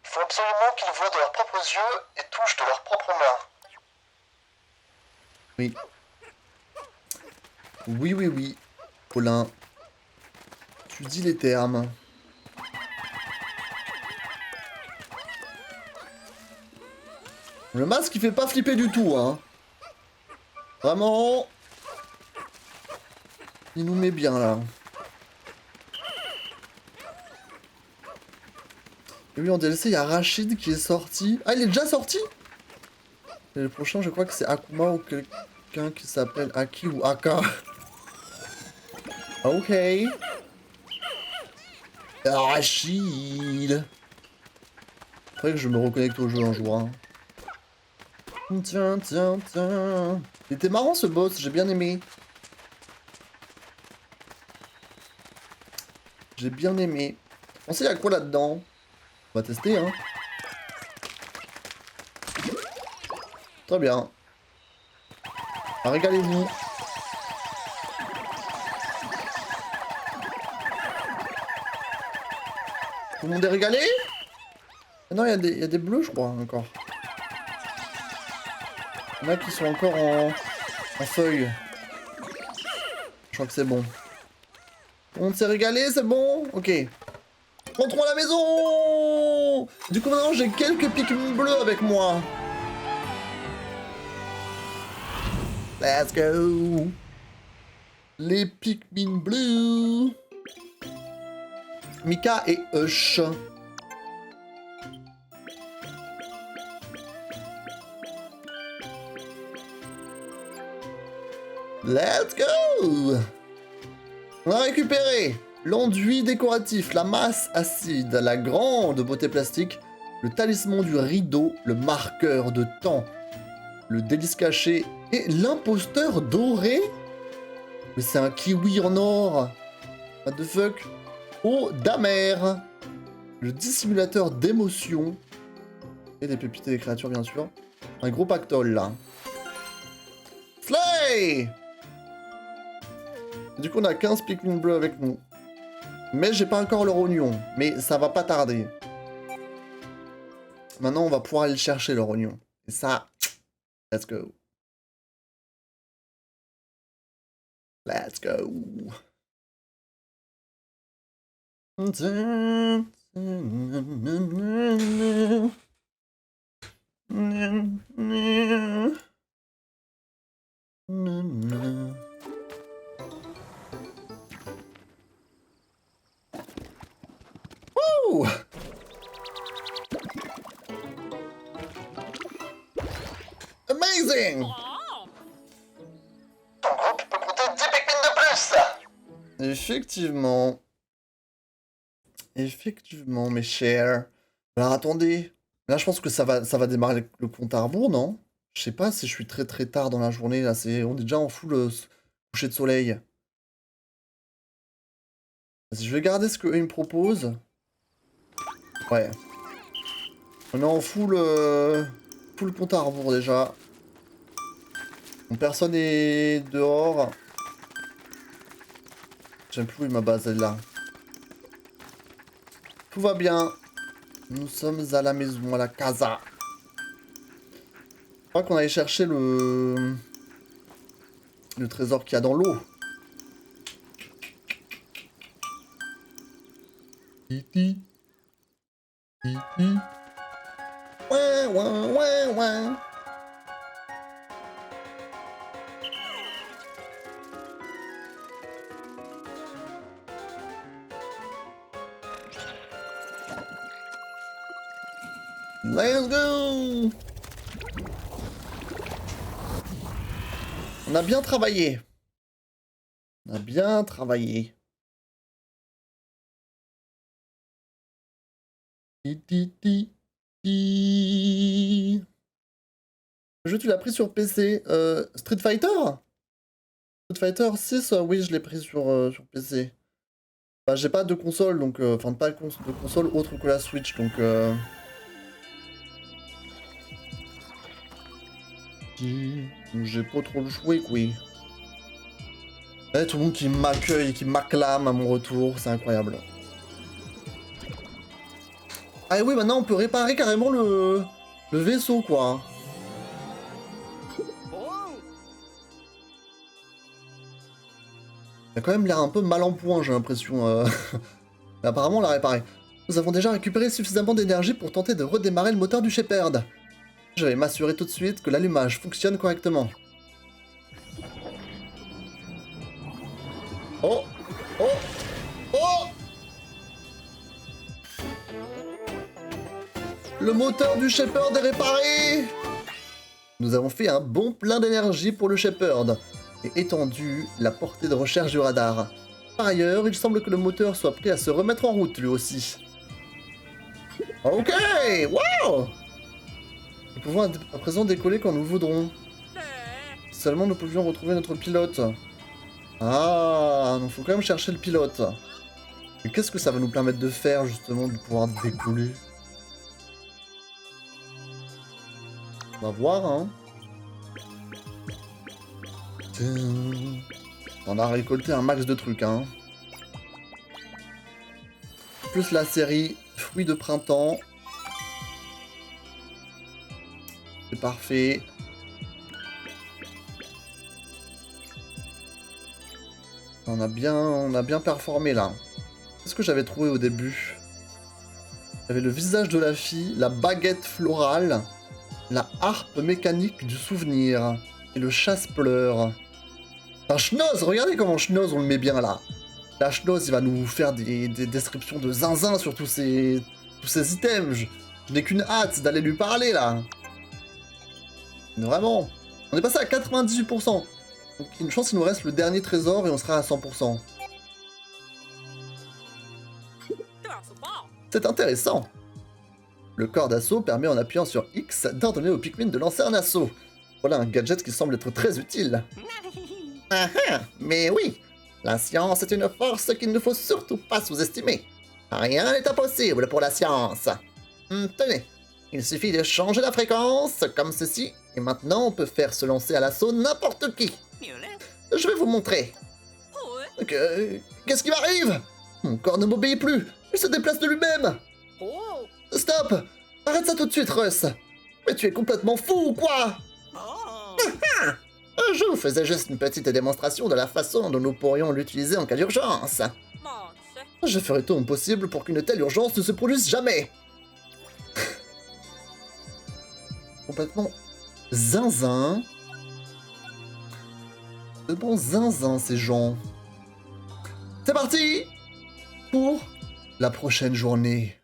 Il faut absolument qu'ils voient de leurs propres yeux et touchent de leurs propres mains. Oui. Oui, oui, oui. Colin. Tu dis les termes. Le masque, il fait pas flipper du tout, hein. Vraiment. Il nous met bien, là. Et oui, en DLC, il y a Rachid qui est sorti. Ah, il est déjà sorti? Et le prochain, je crois que c'est Akuma ou quelqu'un qui s'appelle Aki ou Aka. Ok. Rachid. Faudrait que je me reconnecte au jeu un jour, hein. Tiens, tiens, tiens. Il était marrant ce boss, j'ai bien aimé. J'ai bien aimé. On sait il y a quoi là-dedans? On va tester, hein. Très bien. Ah, régalez-vous. Tout le monde est régalé? Ah non, il y a des bleus, je crois, encore. Il y en a qui sont encore en feuilles. Je crois que c'est bon. Tout le monde s'est régalé, c'est bon? Ok. Rentrons à la maison! Du coup, maintenant, j'ai quelques Pikmin bleus avec moi. Let's go! Les Pikmin bleus! Mika et Hush. Let's go! On a récupéré l'enduit décoratif, la masse acide, la grande beauté plastique, le talisman du rideau, le marqueur de temps, le délice caché et l'imposteur doré. Mais c'est un kiwi en or. What the fuck? Oh, d'amer. Le dissimulateur d'émotion. Et des pépites et des créatures, bien sûr. Un gros pactole, là. Slay! Du coup, on a 15 Pikmin bleus avec nous. Mais j'ai pas encore leur oignon. Mais ça va pas tarder. Maintenant, on va pouvoir aller chercher leur oignon. Et ça, let's go. Let's go. Woo! Amazing! Ton groupe peut compter 10 Pikmin de plus. Effectivement. Effectivement, mes chers. Alors attendez. Là, je pense que ça va démarrer le compte à rebours, non? Je sais pas si je suis très très tard dans la journée. Là, on est déjà en full coucher de soleil. Je vais garder ce qu'eux ils me proposent. Ouais. On est en full compte à rebours déjà. Donc, personne est dehors. J'aime plus où est ma base, elle là. Tout va bien. Nous sommes à la maison, à la casa. Je crois qu'on allait chercher le trésor qu'il y a dans l'eau. Titi. Titi. Ouais, ouais, ouais, ouais. Let's go! On a bien travaillé. On a bien travaillé. Ti, ti, ti, ti. Le jeu, tu l'as pris sur PC. Street Fighter? Street Fighter 6, oui, je l'ai pris sur PC. Bah, j'ai pas de console, donc... Enfin, pas de console autre que la Switch, donc... J'ai pas trop le jouer, quoi. Tout le monde qui m'accueille, qui m'acclame à mon retour, c'est incroyable. Ah oui, maintenant on peut réparer carrément le vaisseau, quoi. Il a quand même l'air un peu mal en point, j'ai l'impression. Mais apparemment, on l'a réparé. Nous avons déjà récupéré suffisamment d'énergie pour tenter de redémarrer le moteur du Shepherd. Je vais m'assurer tout de suite que l'allumage fonctionne correctement. Oh! Oh! Oh! Le moteur du Shepherd est réparé! Nous avons fait un bon plein d'énergie pour le Shepherd et étendu la portée de recherche du radar. Par ailleurs, il semble que le moteur soit prêt à se remettre en route lui aussi. Ok! Wow! Nous pouvons à présent décoller quand nous voudrons. Seulement nous pouvions retrouver notre pilote. Ah, donc faut quand même chercher le pilote. Mais qu'est-ce que ça va nous permettre de faire justement, de pouvoir décoller? On va voir, hein. On a récolté un max de trucs, hein. Plus la série Fruits de printemps. C'est parfait. On a bien performé là. Qu'est-ce que j'avais trouvé au début? J'avais le visage de la fille, la baguette florale, la harpe mécanique du souvenir et le chasse-pleurs. Un schnoz, regardez comment schnoz on le met bien là. La schnoz, il va nous faire des descriptions de zinzin sur tous ces items. Je n'ai qu'une hâte d'aller lui parler là. Vraiment. On est passé à 98%. Donc une chance qu'il nous reste le dernier trésor et on sera à 100%. C'est intéressant. Le corps d'assaut permet en appuyant sur X d'ordonner aux Pikmin de lancer un assaut. Voilà un gadget qui semble être très utile. Ah ah, mais oui, la science est une force qu'il ne faut surtout pas sous-estimer. Rien n'est impossible pour la science. Tenez, il suffit de changer la fréquence, comme ceci, et maintenant on peut faire se lancer à l'assaut n'importe qui. Je vais vous montrer. Qu'est-ce qui m'arrive? Mon corps ne m'obéit plus, il se déplace de lui-même. Stop! Arrête ça tout de suite, Russ. Mais tu es complètement fou ou quoi? Je vous faisais juste une petite démonstration de la façon dont nous pourrions l'utiliser en cas d'urgence. Je ferai tout mon possible pour qu'une telle urgence ne se produise jamais. Complètement zinzin. C'est bon zinzin ces gens. C'est parti pour la prochaine journée.